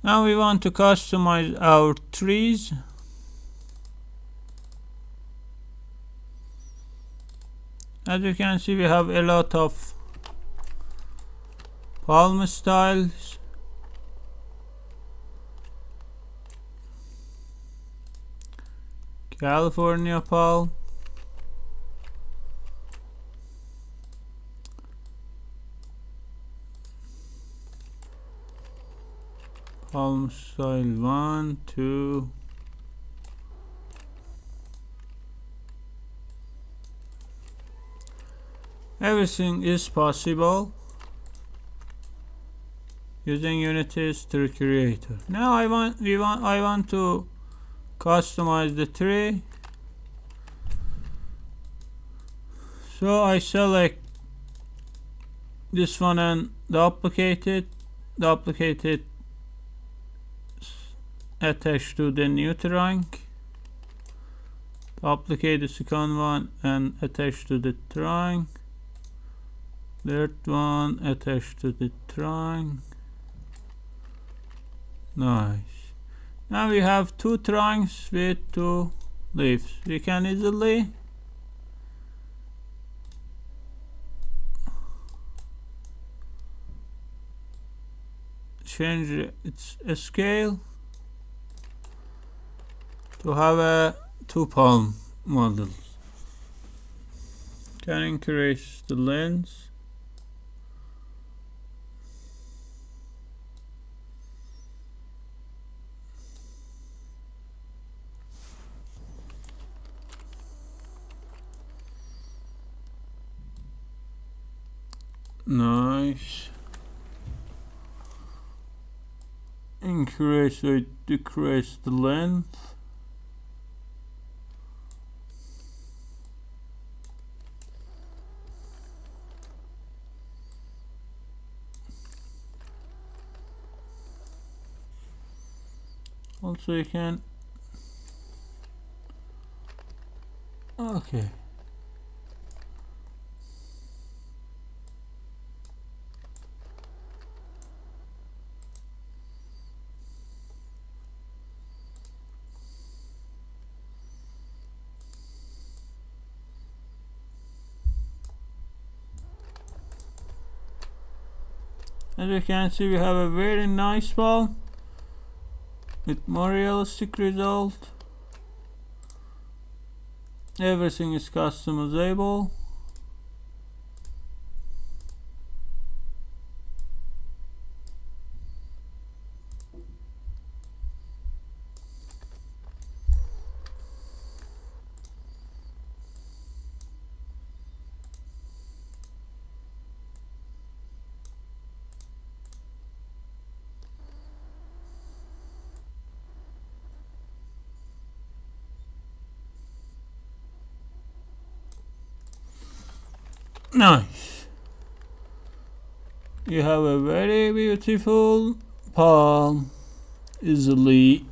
Now we want to customize our trees. As you can see, we have a lot of palm styles. California palm, palm style 1, 2, everything is possible using Unity Tree Creator. Now I want to customize the tree. So I select this one and duplicate it, attach to the new trunk, duplicate the second one and attach to the trunk, third one attach to the trunk. Nice. Now we have 2 trunks with 2 leaves. We can easily change its scale to have a 2 palm model. Can increase the length. Nice. Increase or decrease the length. Also you can, okay. As you can see, we have a very nice palm with more realistic result. Everything is customizable. Nice. You have a very beautiful palm, easily